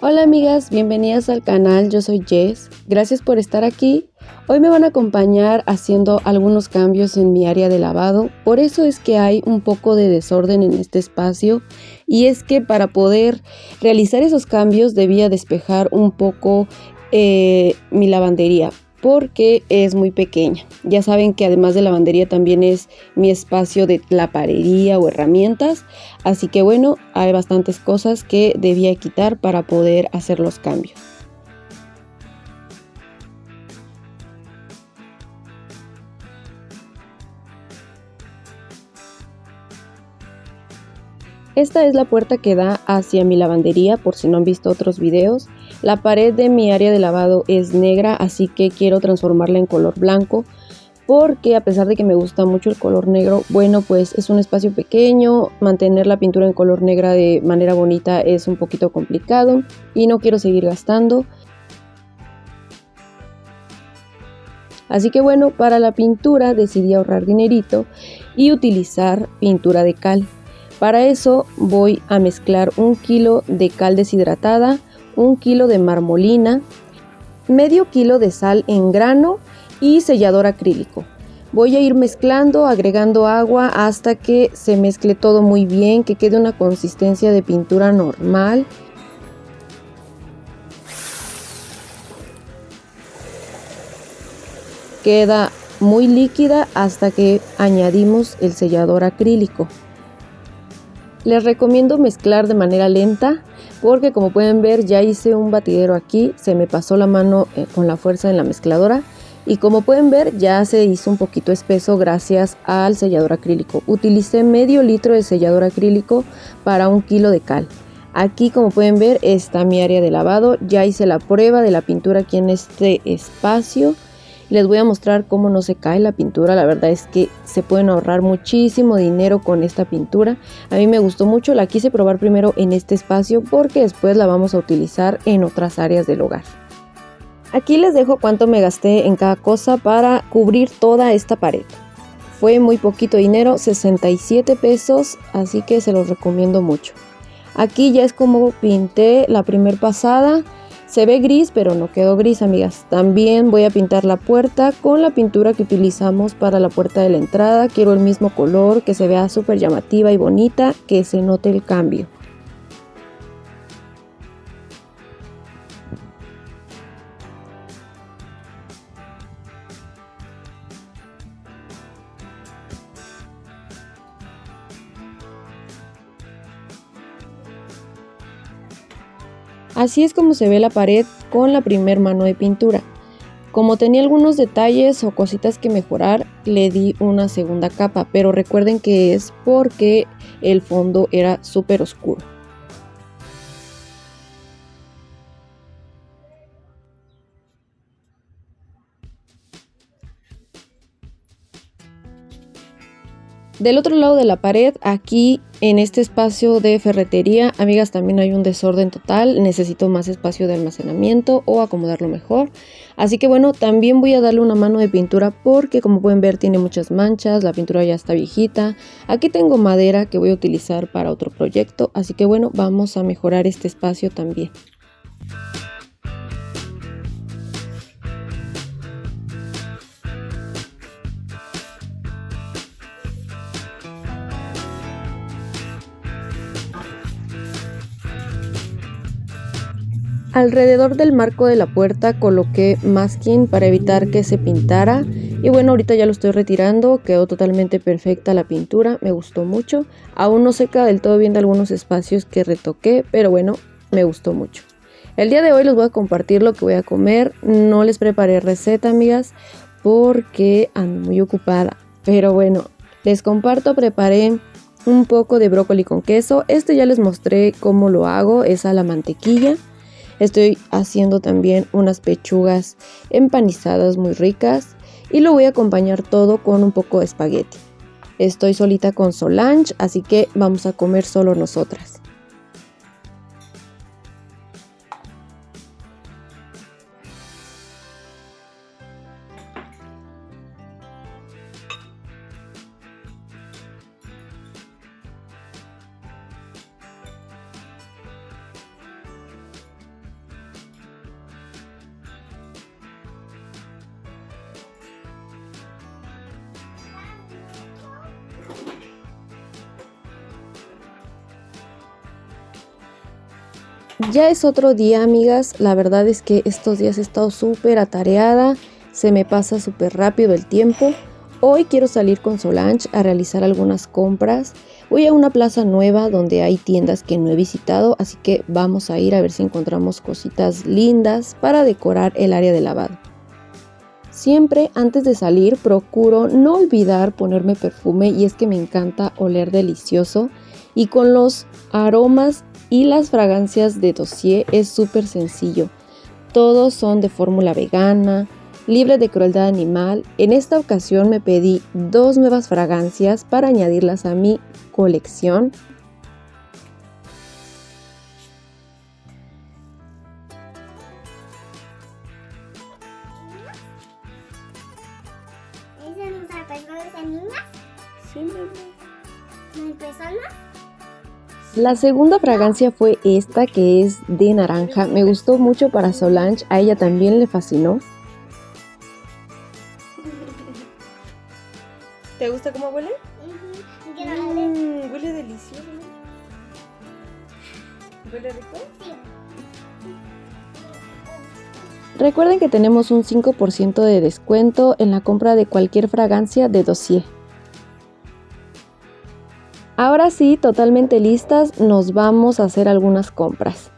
Hola amigas, bienvenidas al canal, yo soy Jess, gracias por estar aquí. Hoy me van a acompañar haciendo algunos cambios en mi área de lavado, por eso es que hay un poco de desorden en este espacio y es que para poder realizar esos cambios debía despejar un poco mi lavandería porque es muy pequeña. Ya saben que además de lavandería también es mi espacio de laparería o herramientas, así que bueno, hay bastantes cosas que debía quitar para poder hacer los cambios. Esta es la puerta que da hacia mi lavandería, por si no han visto otros videos. La pared de mi área de lavado es negra, así que quiero transformarla en color blanco, porque a pesar de que me gusta mucho el color negro, bueno, pues es un espacio pequeño, mantener la pintura en color negra de manera bonita es un poquito complicado y no quiero seguir gastando. Así que bueno, para la pintura decidí ahorrar dinerito y utilizar pintura de cal. Para eso voy a mezclar 1 kilo de cal deshidratada, 1 kilo de marmolina, medio kilo de sal en grano y sellador acrílico. Voy a ir mezclando, agregando agua hasta que se mezcle todo muy bien, que quede una consistencia de pintura normal. Queda muy líquida hasta que añadimos el sellador acrílico. Les recomiendo mezclar de manera lenta porque, como pueden ver, ya hice un batidero aquí, se me pasó la mano con la fuerza en la mezcladora y como pueden ver ya se hizo un poquito espeso gracias al sellador acrílico. Utilicé medio litro de sellador acrílico para 1 kilo de cal. Aquí, como pueden ver, está mi área de lavado. Ya hice la prueba de la pintura aquí en este espacio. Les voy a mostrar cómo no se cae la pintura. La verdad es que se pueden ahorrar muchísimo dinero con esta pintura. A mí me gustó mucho, la quise probar primero en este espacio porque después la vamos a utilizar en otras áreas del hogar. Aquí les dejo cuánto me gasté en cada cosa para cubrir toda esta pared. Fue muy poquito dinero, 67 pesos, así que se los recomiendo mucho. Aquí ya es como pinté la primer pasada. Se ve gris, pero no quedó gris, amigas. También voy a pintar la puerta con la pintura que utilizamos para la puerta de la entrada. Quiero el mismo color, que se vea súper llamativa y bonita, que se note el cambio. Así es como se ve la pared con la primer mano de pintura. Como tenía algunos detalles o cositas que mejorar, le di una segunda capa, pero recuerden que es porque el fondo era súper oscuro. Del otro lado de la pared, aquí en este espacio de ferretería, amigas, también hay un desorden total. Necesito más espacio de almacenamiento o acomodarlo mejor. Así que bueno, también voy a darle una mano de pintura porque, como pueden ver, tiene muchas manchas. La pintura ya está viejita. Aquí tengo madera que voy a utilizar para otro proyecto. Así que bueno, vamos a mejorar este espacio también. Alrededor del marco de la puerta coloqué masking para evitar que se pintara y bueno, ahorita ya lo estoy retirando, quedó totalmente perfecta la pintura, me gustó mucho. Aún no seca del todo bien de algunos espacios que retoqué, pero bueno, me gustó mucho. El día de hoy les voy a compartir lo que voy a comer. No les preparé receta, amigas, porque ando muy ocupada, pero bueno, les comparto. Preparé un poco de brócoli con queso. Ya les mostré cómo lo hago, es a la mantequilla. Estoy haciendo también unas pechugas empanizadas muy ricas y lo voy a acompañar todo con un poco de espagueti. Estoy solita con Solange, así que vamos a comer solo nosotras. Ya es otro día, amigas. La verdad es que estos días he estado súper atareada. Se me pasa súper rápido el tiempo. Hoy quiero salir con Solange a realizar algunas compras. Voy a una plaza nueva donde hay tiendas que no he visitado, así que vamos a ir a ver si encontramos cositas lindas para decorar el área de lavado. Siempre antes de salir procuro no olvidar ponerme perfume y es que me encanta oler delicioso y con los aromas y las fragancias de Dossier es súper sencillo. Todos son de fórmula vegana, libre de crueldad animal. En esta ocasión me pedí 2 nuevas fragancias para añadirlas a mi colección. ¿Ese no es personas de niñas? Sí, mi amor. ¿No hay personas? La segunda fragancia fue esta, que es de naranja. Me gustó mucho para Solange, a ella también le fascinó. ¿Te gusta cómo huele? Huele delicioso. ¿Huele rico? Sí. Recuerden que tenemos un 5% de descuento en la compra de cualquier fragancia de Dossier. Ahora sí, totalmente listas, nos vamos a hacer algunas compras.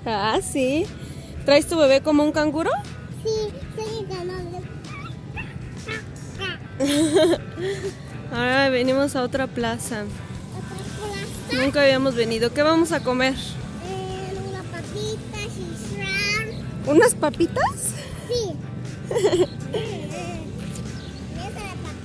Ah, sí. ¿Traes tu bebé como un canguro? Sí, sí, ganando. Ahora venimos a otra plaza. Otra plaza. Nunca habíamos venido. ¿Qué vamos a comer? Una papita, shishram. ¿Unas papitas? Sí. Mesa de papitas.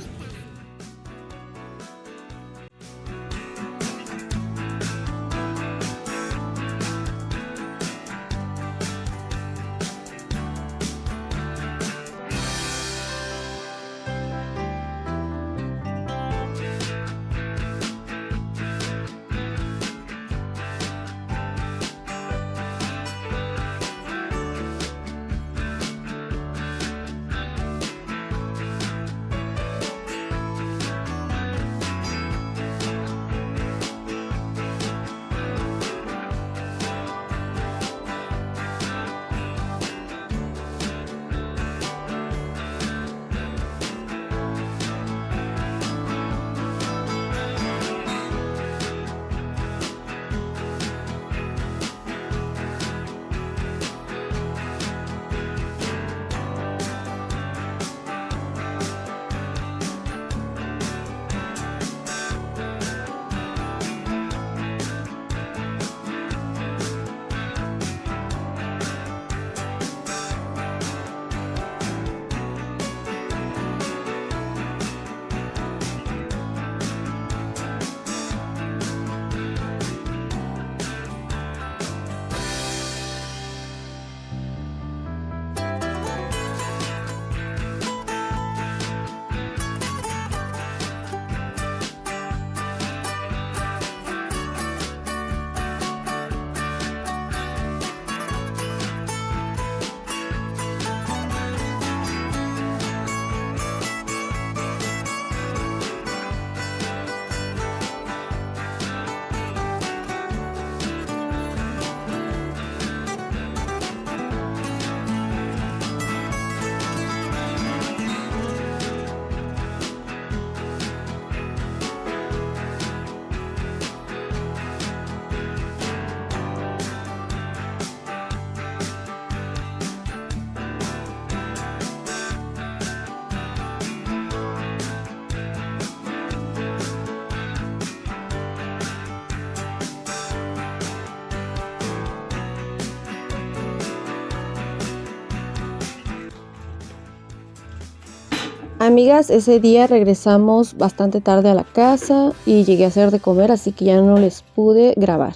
Amigas, ese día regresamos bastante tarde a la casa y llegué a hacer de comer, así que ya no les pude grabar.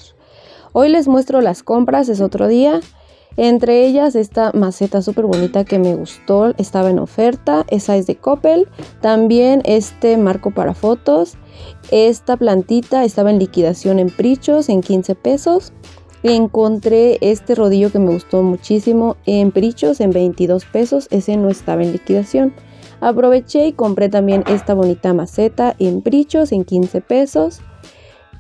Hoy les muestro las compras, es otro día. Entre ellas esta maceta súper bonita que me gustó, estaba en oferta, esa es de Coppel. También este marco para fotos, esta plantita estaba en liquidación en Prichos en 15 pesos. Encontré este rodillo que me gustó muchísimo en Prichos en 22 pesos, ese no estaba en liquidación. Aproveché y compré también esta bonita maceta en Prichos en 15 pesos.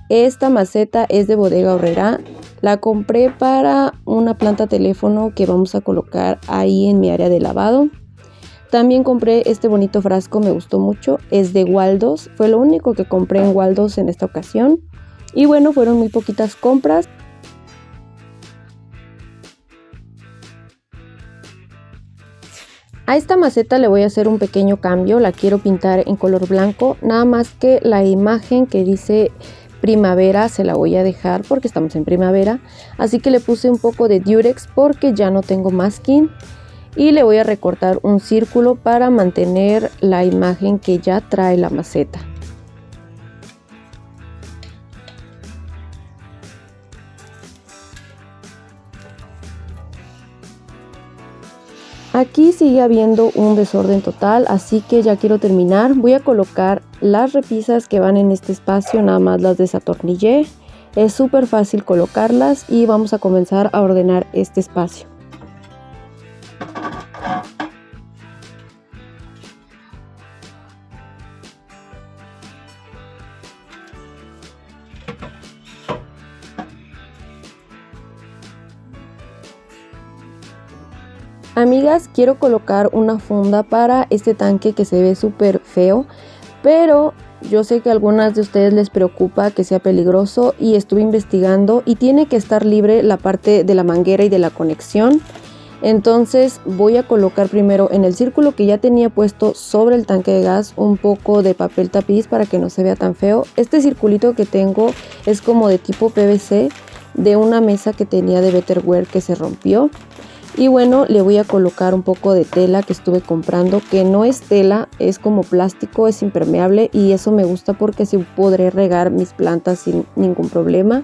Esta maceta es de Bodega Aurrerá. La compré para una planta teléfono que vamos a colocar ahí en mi área de lavado. También compré este bonito frasco, me gustó mucho. Es de Waldos. Fue lo único que compré en Waldos en esta ocasión. Y bueno, fueron muy poquitas compras. A esta maceta le voy a hacer un pequeño cambio, la quiero pintar en color blanco, nada más que la imagen que dice primavera se la voy a dejar porque estamos en primavera, así que le puse un poco de Durex porque ya no tengo masking y le voy a recortar un círculo para mantener la imagen que ya trae la maceta. Aquí sigue habiendo un desorden total, así que ya quiero terminar. Voy a colocar las repisas que van en este espacio, nada más las desatornillé. Es súper fácil colocarlas y vamos a comenzar a ordenar este espacio. Amigas, quiero colocar una funda para este tanque que se ve súper feo, pero yo sé que a algunas de ustedes les preocupa que sea peligroso y estuve investigando y tiene que estar libre la parte de la manguera y de la conexión. Entonces voy a colocar primero en el círculo que ya tenía puesto sobre el tanque de gas un poco de papel tapiz para que no se vea tan feo. Este circulito que tengo es como de tipo PVC de una mesa que tenía de Betterware que se rompió. Y bueno, le voy a colocar un poco de tela que estuve comprando, que no es tela, es como plástico, es impermeable y eso me gusta porque así podré regar mis plantas sin ningún problema.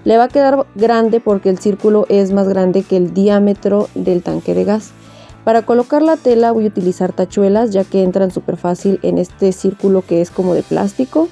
Le va a quedar grande porque el círculo es más grande que el diámetro del tanque de gas. Para colocar la tela voy a utilizar tachuelas ya que entran súper fácil en este círculo que es como de plástico.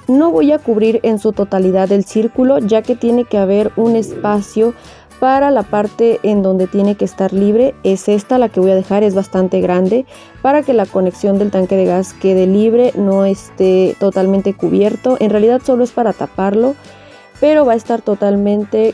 No voy a cubrir en su totalidad el círculo ya que tiene que haber un espacio para la parte en donde tiene que estar libre. Es esta la que voy a dejar, es bastante grande para que la conexión del tanque de gas quede libre, no esté totalmente cubierto. En realidad solo es para taparlo, pero va a estar totalmente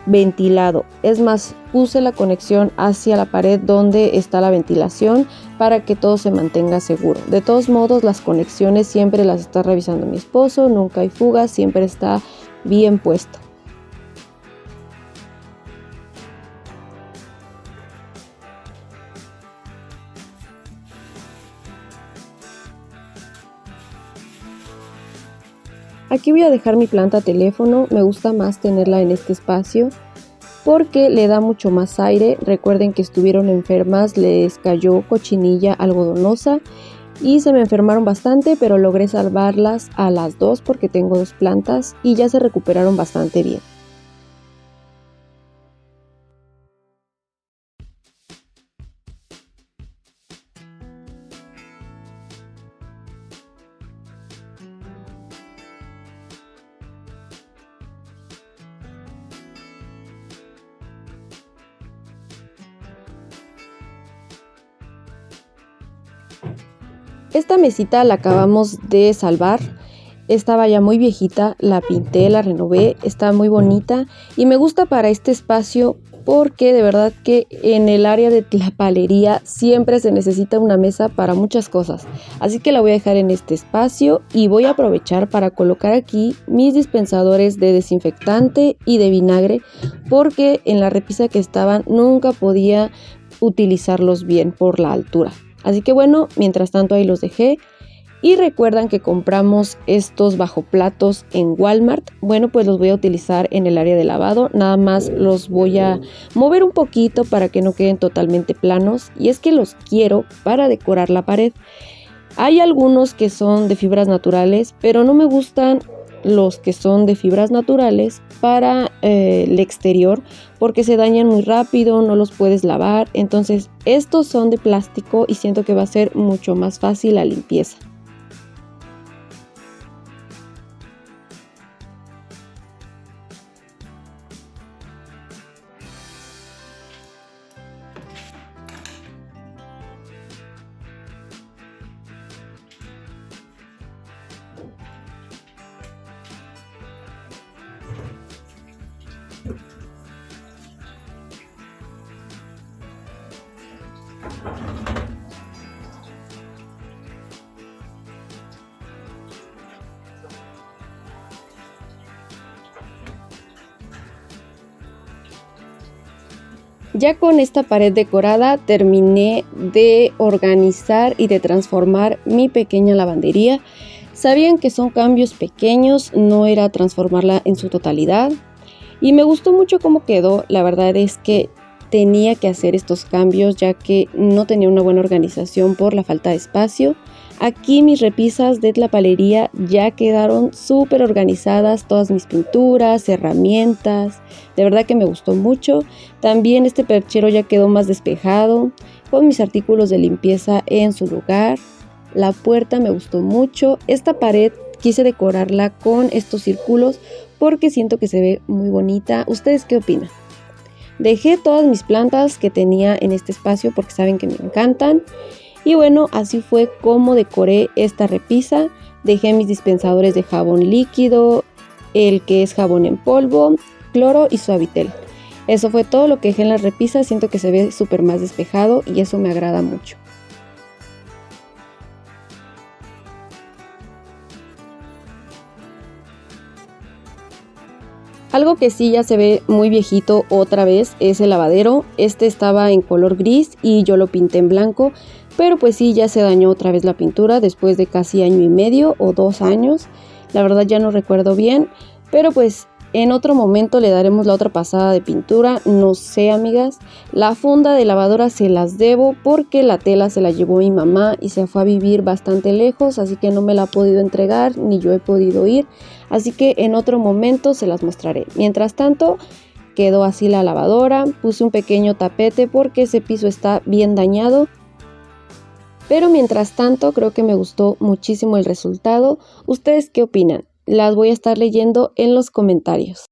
ventilado. Es más, puse la conexión hacia la pared donde está la ventilación para que todo se mantenga seguro. De todos modos, las conexiones siempre las está revisando mi esposo, nunca hay fugas, siempre está bien puesto. Aquí voy a dejar mi planta teléfono, me gusta más tenerla en este espacio porque le da mucho más aire. Recuerden que estuvieron enfermas, les cayó cochinilla algodonosa y se me enfermaron bastante, pero logré salvarlas a las dos porque tengo dos plantas y ya se recuperaron bastante bien. Esta mesita la acabamos de salvar, estaba ya muy viejita, la pinté, la renové, está muy bonita y me gusta para este espacio porque de verdad que en el área de la palería siempre se necesita una mesa para muchas cosas. Así que la voy a dejar en este espacio y voy a aprovechar para colocar aquí mis dispensadores de desinfectante y de vinagre porque en la repisa que estaban nunca podía utilizarlos bien por la altura. Así que bueno, mientras tanto ahí los dejé Y recuerdan que compramos estos bajoplatos en Walmart. Bueno, pues los voy a utilizar en el área de lavado. Nada más los voy a mover un poquito para que no queden totalmente planos. Y es que los quiero para decorar la pared. Hay algunos que son de fibras naturales, pero no me gustan los que son de fibras naturales para el exterior porque se dañan muy rápido, no los puedes lavar. Entonces estos son de plástico y siento que va a ser mucho más fácil la limpieza. Ya con esta pared decorada terminé de organizar y de transformar mi pequeña lavandería. Sabían que son cambios pequeños, no era transformarla en su totalidad. Y me gustó mucho cómo quedó. La verdad es que tenía que hacer estos cambios ya que no tenía una buena organización por la falta de espacio. Aquí mis repisas de tlapalería ya quedaron súper organizadas, todas mis pinturas, herramientas, de verdad que me gustó mucho. También este perchero ya quedó más despejado, con mis artículos de limpieza en su lugar. La puerta me gustó mucho. Esta pared quise decorarla con estos círculos porque siento que se ve muy bonita. ¿Ustedes qué opinan? Dejé todas mis plantas que tenía en este espacio porque saben que me encantan. Y bueno, así fue como decoré esta repisa. Dejé mis dispensadores de jabón líquido, el que es jabón en polvo, cloro y suavitel. Eso fue todo lo que dejé en la repisa. Siento que se ve súper más despejado y eso me agrada mucho. Algo que sí ya se ve muy viejito otra vez es el lavadero. Este estaba en color gris y yo lo pinté en blanco. Pero pues sí, ya se dañó otra vez la pintura después de casi año y medio o 2 años. La verdad ya no recuerdo bien. Pero pues en otro momento le daremos la otra pasada de pintura. No sé, amigas. La funda de lavadora se las debo porque la tela se la llevó mi mamá y se fue a vivir bastante lejos. Así que no me la ha podido entregar ni yo he podido ir. Así que en otro momento se las mostraré. Mientras tanto, quedó así la lavadora. Puse un pequeño tapete porque ese piso está bien dañado. Pero mientras tanto creo que me gustó muchísimo el resultado. ¿Ustedes qué opinan? Las voy a estar leyendo en los comentarios.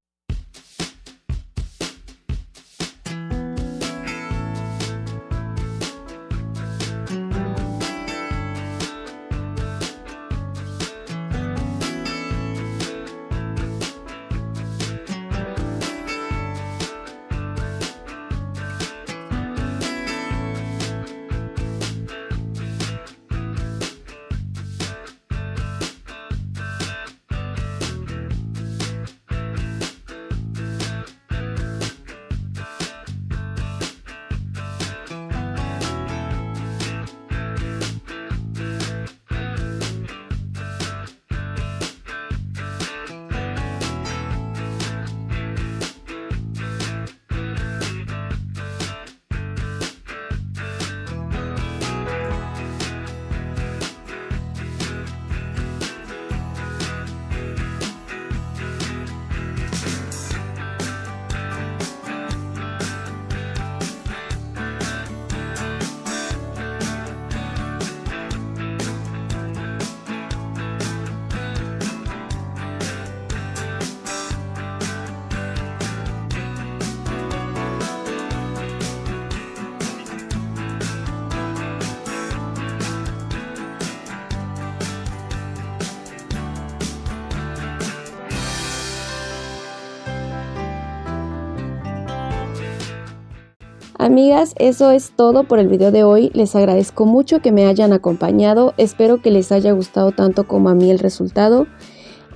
Amigas, eso es todo por el video de hoy. Les agradezco mucho que me hayan acompañado. Espero que les haya gustado tanto como a mí el resultado.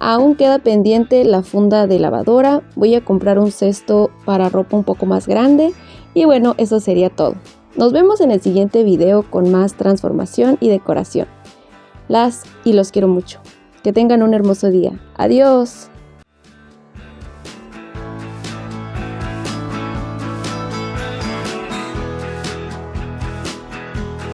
Aún queda pendiente la funda de lavadora. Voy a comprar un cesto para ropa un poco más grande. Y bueno, eso sería todo. Nos vemos en el siguiente video con más transformación y decoración. Las y los quiero mucho. Que tengan un hermoso día. Adiós.